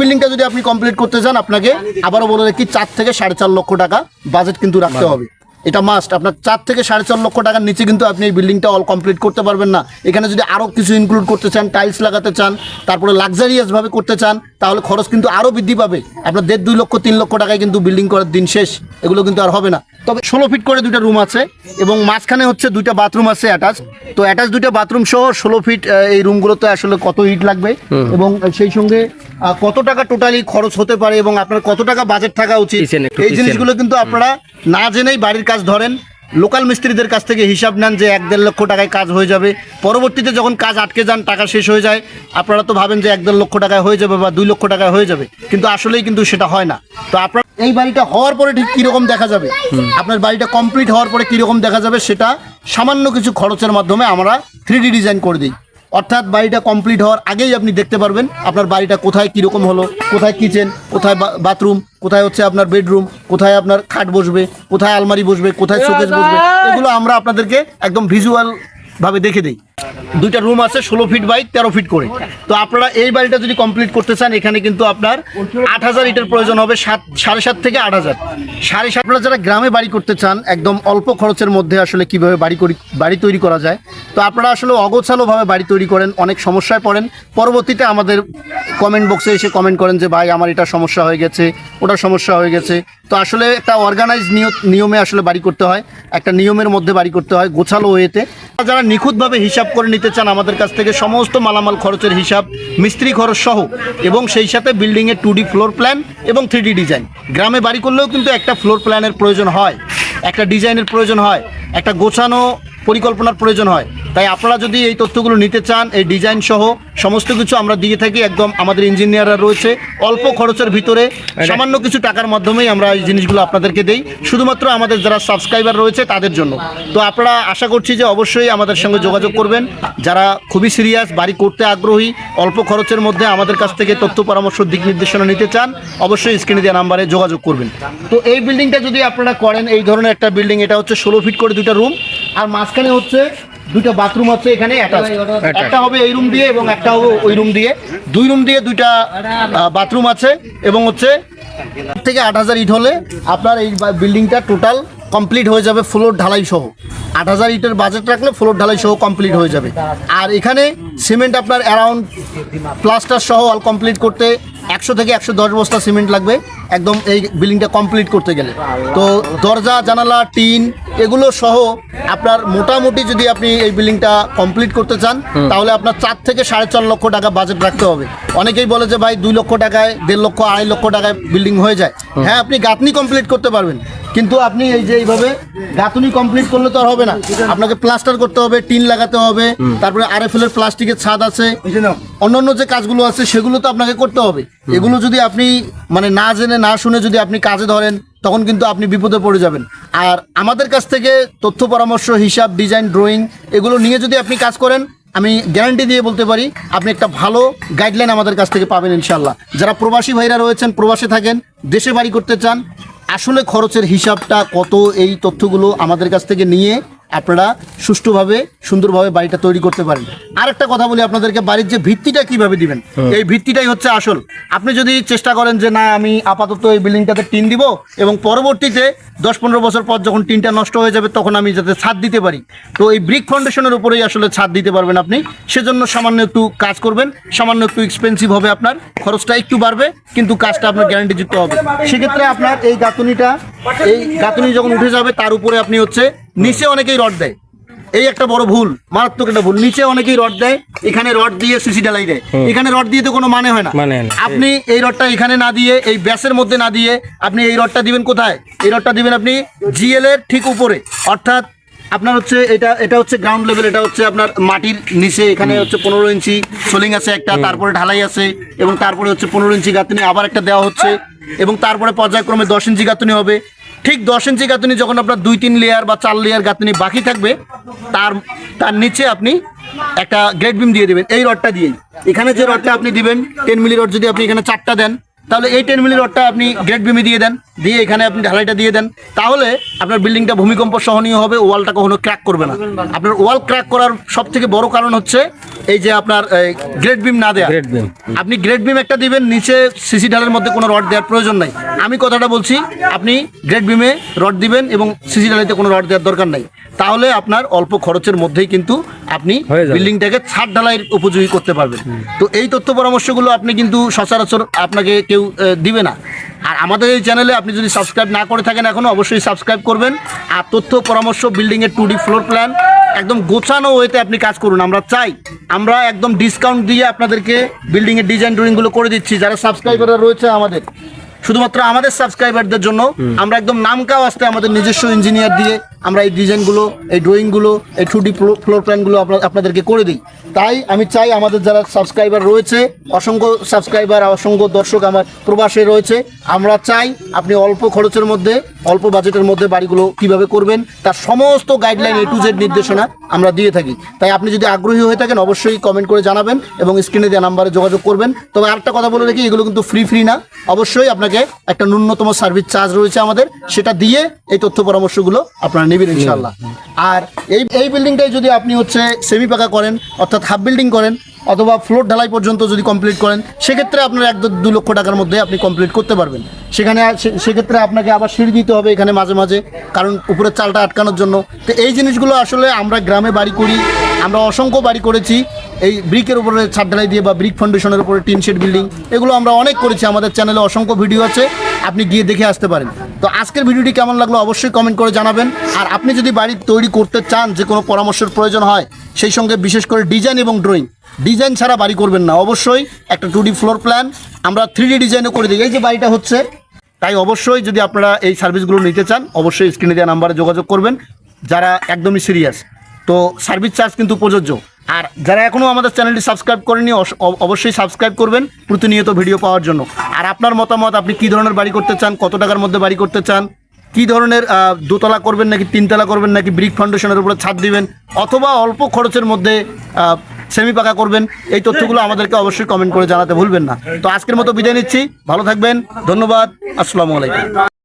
বিল্ডিংটা যদি আপনি কমপ্লিট করতে চান আপনাকে আবারও বলে রাখি 4 থেকে 4.5 লক্ষ টাকা বাজেট কিন্তু রাখতে হবে। এটা মাস্ট। আপনার 4 থেকে 4.5 লক্ষ টাকার নিচে কিন্তু আপনি এই বিল্ডিংটা অল কমপ্লিট করতে পারবেন না। এখানে যদি আরও কিছু ইনক্লুড করতে চান, টাইলস লাগাতে চান, তারপরে লাক্সারিয়াসভাবে করতে চান, তাহলে খরচ কিন্তু আরও বৃদ্ধি পাবে। আপনার 1.5-2 লক্ষ 3 লক্ষ টাকায় কিন্তু বিল্ডিং করার দিন শেষ, এগুলো কিন্তু আর হবে না। তবে 16 ফিট করে 2টা রুম আছে এবং মাঝখানে হচ্ছে 2টা বাথরুম আছে অ্যাটাচ। তো অ্যাটাচ 2টা বাথরুম সহ 16 ফিট এই রুমগুলোতে আসলে কত ইট লাগবে এবং সেই সঙ্গে কত টাকা টোটালি খরচ হতে পারে এবং আপনার কত টাকা বাজেট থাকা উচিত, এই জিনিসগুলো কিন্তু আপনারা না জেনেই বাড়ির কাজ ধরেন। লোকাল মিস্ত্রিদের কাছ থেকে হিসাব নেন যে 1-1.5 লক্ষ টাকায় কাজ হয়ে যাবে। পরবর্তীতে যখন কাজ আটকে যান, টাকা শেষ হয়ে যায়, আপনারা তো ভাবেন যে 1-1.5 লক্ষ টাকায় হয়ে যাবে বা 2 লক্ষ টাকায় হয়ে যাবে, কিন্তু আসলেই কিন্তু সেটা হয় না। তো আপনার এই বাড়িটা হওয়ার পরে ঠিক কীরকম দেখা যাবে, আপনার বাড়িটা কমপ্লিট হওয়ার পরে কীরকম দেখা যাবে, সেটা সামান্য কিছু খরচের মাধ্যমে আমরা 3D ডিজাইন করে দিই। অর্থাৎ বাড়িটা কমপ্লিট হওয়ার আগেই আপনি দেখতে পারবেন আপনার বাড়িটা কোথায় কীরকম হলো, কোথায় কিচেন, কোথায় বাথরুম, কোথায় হচ্ছে আপনার বেডরুম, কোথায় আপনার খাট বসবে, কোথায় আলমারি বসবে, কোথায় শোকেস বসবে, এগুলো আমরা আপনাদেরকে একদম ভিজুয়াল ভাবে দেখে দিই। 2টা রুম আছে 16 ফিট বাই 13 ফিট করে। তো আপনারা এই বাড়িটা যদি কমপ্লিট করতে চান, এখানে কিন্তু আপনার 8,000 ইটের প্রয়োজন হবে, 7.5 থেকে 8,000। 7.5 আপনারা যারা গ্রামে বাড়ি করতে চান, একদম অল্প খরচের মধ্যে আসলে কিভাবে বাড়ি তৈরি করা যায়, তো আপনারা আসলে অগোছালোভাবে বাড়ি তৈরি করেন, অনেক সমস্যায় পড়েন। পরবর্তীতে আমাদের কমেন্ট বক্সে এসে কমেন্ট করেন যে ভাই আমার এটা সমস্যা হয়ে গেছে, ওটা সমস্যা হয়ে গেছে। তো আসলে একটা অর্গানাইজ নিয়মে আসলে বাড়ি করতে হয়, একটা নিয়মের মধ্যে বাড়ি করতে হয়, গোছালো ওয়েতে। যারা নিখুঁতভাবে হিসাব করে নিতে চান আমাদের কাছ থেকে সমস্ত মালামাল খরচের হিসাব, মিস্ত্রি খরচ সহ, এবং সেই সাথে বিল্ডিংয়ের 2D ফ্লোর প্ল্যান এবং 3D ডিজাইন। গ্রামে বাড়ি করলেও কিন্তু একটা ফ্লোর প্ল্যানের প্রয়োজন হয়, একটা ডিজাইনের প্রয়োজন হয়, একটা গোছানো পরিকল্পনার প্রয়োজন হয়। তাই আপনারা যদি এই তথ্যগুলো নিতে চান, এই ডিজাইন সহ সমস্ত কিছু আমরা দিয়ে থাকি। একদম আমাদের ইঞ্জিনিয়াররা রয়েছে, অল্প খরচের ভিতরে সামান্য কিছু টাকার মাধ্যমেই আমরা এই জিনিসগুলো আপনাদেরকে দেই, শুধুমাত্র আমাদের যারা সাবস্ক্রাইবার রয়েছে তাদের জন্য। তো আপনারা আশা করছি যে অবশ্যই আমাদের সঙ্গে যোগাযোগ করবেন। যারা খুবই সিরিয়াস, বাড়ি করতে আগ্রহী, অল্প খরচের মধ্যে আমাদের কাছ থেকে তথ্য পরামর্শ, দিক নির্দেশনা নিতে চান, অবশ্যই স্ক্রিনে দেওয়া নাম্বারে যোগাযোগ করবেন। তো এই বিল্ডিংটা যদি আপনারা করেন, এই ধরনের একটা বিল্ডিং, এটা হচ্ছে 16 ফিট করে 2টা রুম, আর মাঝখানে হচ্ছে 2টা বাথরুম আছে এখানে অ্যাটাচ। একটা হবে এই রুম দিয়ে এবং একটা হবে ওই রুম দিয়ে। 2 রুম দিয়ে 2টা বাথরুম আছে এবং হচ্ছে থেকে 8,000 ইট হলে আপনার এই বিল্ডিংটা টোটাল কমপ্লিট হয়ে যাবে, ফ্লোর ঢালাই সহ। 8,000 ইটের বাজেট রাখলে ফ্লোর ঢালাই সহ কমপ্লিট হয়ে যাবে। আর এখানে সিমেন্ট আপনার অ্যারাউন্ড প্লাস্টার সহ অল কমপ্লিট করতে 100 থেকে 110 বস্তা সিমেন্ট লাগবে একদম এই বিল্ডিংটা কমপ্লিট করতে গেলে। তো দরজা, জানালা, টিন এগুলো সহ আপনার মোটামুটি যদি আপনি এই বিল্ডিংটা কমপ্লিট করতে চান, তাহলে আপনার 4 থেকে 4.5 লক্ষ টাকা বাজেট রাখতে হবে। অনেকেই বলে যে ভাই 2 লক্ষ টাকায়, 1.5 লক্ষ, 2.5 লক্ষ টাকায় বিল্ডিং হয়ে যায়। হ্যাঁ, আপনি গাঁথনি কমপ্লিট করতে পারবেন, কিন্তু আপনি এই যে এইভাবে গাঁথনি কমপ্লিট করলে তো আর হবে না। আপনাকে প্লাস্টার করতে হবে, টিন লাগাতে হবে, তারপরে RFL এর প্লাস্টিকের ছাদ আছে, অন্যান্য যে কাজগুলো আছে সেগুলো তো আপনাকে করতে হবে। এগুলো যদি আপনি মানে না জেনে না শুনে যদি আপনি কাজে ধরেন, তখন কিন্তু আপনি বিপদে পড়ে যাবেন। আর আমাদের কাছ থেকে তথ্য পরামর্শ, হিসাব, ডিজাইন, ড্রয়িং এগুলো নিয়ে যদি আপনি কাজ করেন, আমি গ্যারান্টি দিয়ে বলতে পারি আপনি একটা ভালো গাইডলাইন আমাদের কাছ থেকে পাবেন ইনশাল্লাহ। যারা প্রবাসী ভাইরা রয়েছেন, প্রবাসে থাকেন, দেশে বাড়ি করতে চান, আসলে খরচের হিসাবটা কত, এই তথ্যগুলো আমাদের কাছ থেকে নিয়ে আপনারা সুষ্ঠুভাবে, সুন্দরভাবে বাড়িটা তৈরি করতে পারেন। আর একটা কথা বলি আপনাদেরকে, বাড়ির যে ভিত্তিটা কিভাবে দিবেন, এই ভিত্তিটাই হচ্ছে আসল। আপনি যদি চেষ্টা করেন যে না আমি আপাতত এই বিল্ডিংটাতে টিন দিব এবং পরবর্তীতে 10-15 বছর পর যখন টিনটা নষ্ট হয়ে যাবে তখন আমি যাতে ছাদ দিতে পারি, তো এই ব্রিক ফাউন্ডেশনের উপরেই আসলে ছাদ দিতে পারবেন আপনি। সেজন্য সামান্য একটু কাজ করবেন, সামান্য একটু এক্সপেন্সিভ হবে, আপনার খরচটা একটু বাড়বে, কিন্তু কাজটা আপনার গ্যারান্টিযুক্ত হবে। সেক্ষেত্রে আপনার এই গাঁথুনি যখন উঠে যাবে, তার উপরে আপনি হচ্ছে নিচে অনেকেই রড দেয়, এই একটা বড় ভুল, মারাত্মক একটা ভুল। নিচে অনেকেই রড দেয়, এখানে রড দিয়ে সিসি ঢালাই দেয়। এখানে রড দিয়ে তো কোনো মানে হয় না। আপনি এই রডটা এখানে না দিয়ে, এই ব্যাসের মধ্যে না দিয়ে, আপনি এই রডটা দিবেন কোথায়? এই রডটা দিবেন আপনি GL এর ঠিক উপরে। অর্থাৎ আপনার হচ্ছে এটা হচ্ছে গ্রাউন্ড লেভেল, এটা হচ্ছে আপনার মাটির নিচে। এখানে হচ্ছে 15 ইঞ্চি সোলিং আছে একটা, তারপরে ঢালাই আছে, এবং তারপরে হচ্ছে 15 ইঞ্চি গাঁথনি আবার একটা দেওয়া হচ্ছে, এবং তারপরে পর্যায়ক্রমে 10 ইঞ্চি গাঁথনি হবে। ঠিক 10 ইঞ্চি গাঁথনি যখন আপনার 2-3 লেয়ার বা 4 লেয়ার গাঁথনি বাকি থাকবে, তার নিচে আপনি একটা গ্রেড বিম দিয়ে দেবেন এই রডটা দিয়েই। এখানে যে রডটা আপনি দিবেন 10 মিলি রড, যদি আপনি এখানে 4টা দেন, তাহলে এই 10 মিলি রডটা আপনি গ্রেড বিমে দিয়ে দেন, দিয়ে এখানে আপনি ঢালাইটা দিয়ে দেন, তাহলে আপনার বিল্ডিংটা ভূমিকম্প সহনীয় হবে, ওয়ালটা কখনো ক্র্যাক করবে না। আপনার ওয়াল ক্র্যাক করার সব থেকে বড় কারণ হচ্ছে এই যে আপনার গ্রেড বিম না দেয়া। আপনি গ্রেড বিম একটা দিবেন, নিচে সিসি ঢালের মধ্যে কোনো রড দেওয়ার প্রয়োজন নাই। আমি কথাটা বলছি, আপনি গ্রেড বিমে রড দিবেন এবং সিসি ঢালাইতে কোনো রড দেওয়ার দরকার নাই, তাহলে আপনার অল্প খরচের মধ্যেই কিন্তু আপনি বিল্ডিংটাকে ছাদ ঢালাইয়ের উপযোগী করতে পারবেন। তো এই তথ্য পরামর্শগুলো আপনি কিন্তু সচরাচর আপনাকে কেউ দিবে না। আর আমাদের এই চ্যানেলে আপনি যদি সাবস্ক্রাইব না করে থাকেন এখনও, অবশ্যই সাবস্ক্রাইব করবেন। আর তথ্য পরামর্শ, বিল্ডিংয়ের 2D ফ্লোর প্ল্যান একদম গোছানো ওয়েতে আপনি কাজ করুন। আমরা চাই, আমরা একদম ডিসকাউন্ট দিয়ে আপনাদেরকে বিল্ডিংয়ের ডিজাইন ড্রয়িংগুলো করে দিচ্ছি। যারা সাবস্ক্রাইবাররা রয়েছে আমাদের, শুধুমাত্র আমাদের সাবস্ক্রাইবারদের জন্য আমরা একদম নামকাও আসতে আমাদের নিজস্ব ইঞ্জিনিয়ার দিয়ে আমরা এই ডিজাইনগুলো, এই ড্রয়িংগুলো, এই 2D ফ্লোর প্ল্যানগুলো আপনাদেরকে করে দিই। তাই আমি চাই আমাদের যারা সাবস্ক্রাইবার রয়েছে, অসংখ্য সাবস্ক্রাইবার, অসংখ্য দর্শক আমার প্রবাসে রয়েছে, আমরা চাই আপনি অল্প খরচের মধ্যে, অল্প বাজেটের মধ্যে বাড়িগুলো কিভাবে করবেন তার সমস্ত গাইডলাইন A to Z নির্দেশনা আমরা দিয়ে থাকি। তাই আপনি যদি আগ্রহী হয়ে থাকেন অবশ্যই কমেন্ট করে জানাবেন এবং স্ক্রিনে দেওয়া নাম্বারে যোগাযোগ করবেন। তবে আরেকটা কথা বলে রাখি, এগুলো কিন্তু ফ্রি না, অবশ্যই আপনাকে একটা ন্যূনতম সার্ভিস চার্জ রয়েছে আমাদের, সেটা দিয়ে এই তথ্য পরামর্শগুলো আপনারা নেবেন ইনশাআল্লাহ। আর এই বিল্ডিংটাই যদি আপনি হচ্ছে সেমি পাকা করেন, অর্থাৎ হাফ বিল্ডিং করেন, অথবা ফ্লোর ঢালাই পর্যন্ত যদি কমপ্লিট করেন, সেক্ষেত্রে আপনার 1-2 লক্ষ টাকার মধ্যে আপনি কমপ্লিট করতে পারবেন। সেক্ষেত্রে আপনাকে আবার সিঁড়ি দিতে হবে এখানে মাঝে মাঝে, কারণ উপরের চালটা আটকানোর জন্য। তো এই জিনিসগুলো আসলে আমরা গ্রামে বাড়ি করি, আমরা অসংখ্য বাড়ি করেছি এই ব্রিকের উপরে ছাদ ঢালাই দিয়ে বা ব্রিক ফাউন্ডেশনের উপরে টিন শেড বিল্ডিং, এগুলো আমরা অনেক করেছি। আমাদের চ্যানেলে অসংখ্য ভিডিও আছে, আপনি গিয়ে দেখে আসতে পারেন। তো আজকের ভিডিওটি কেমন লাগলো অবশ্যই কমেন্ট করে জানাবেন। আর আপনি যদি বাড়ি তৈরি করতে চান, যে কোনো পরামর্শের প্রয়োজন হয়, সেই সঙ্গে বিশেষ করে ডিজাইন এবং ড্রয়িং, ডিজাইন ছাড়া বাড়ি করবেন না, অবশ্যই একটা 2D ফ্লোর প্ল্যান আমরা 3D ডিজাইনও করে দিই। এই যে বাড়িটা হচ্ছে, তাই অবশ্যই যদি আপনারা এই সার্ভিসগুলো নিতে চান অবশ্যই স্ক্রিনে দেওয়া নাম্বারে যোগাযোগ করবেন যারা একদমই সিরিয়াস। তো সার্ভিস চার্জ কিন্তু প্রযোজ্য। আর যারা এখনও আমাদের চ্যানেলটি সাবস্ক্রাইব করেনি অবশ্যই সাবস্ক্রাইব করবেন প্রতিনিয়ত ভিডিও পাওয়ার জন্য। আর আপনার মতামত, আপনি কী ধরনের বাড়ি করতে চান, কত টাকার মধ্যে বাড়ি করতে চান, কী ধরনের দোতলা করবেন নাকি 3 তলা করবেন, নাকি ব্রিক ফাউন্ডেশনের উপরে ছাদ দিবেন, অথবা অল্প খরচের মধ্যে সেমি পাকা করবেন, এই তথ্যগুলো আমাদেরকে অবশ্যই কমেন্ট করে জানাতে ভুলবেন না। তো আজকের মতো বিদায় নিচ্ছি, ভালো থাকবেন, ধন্যবাদ, আসসালামু আলাইকুম।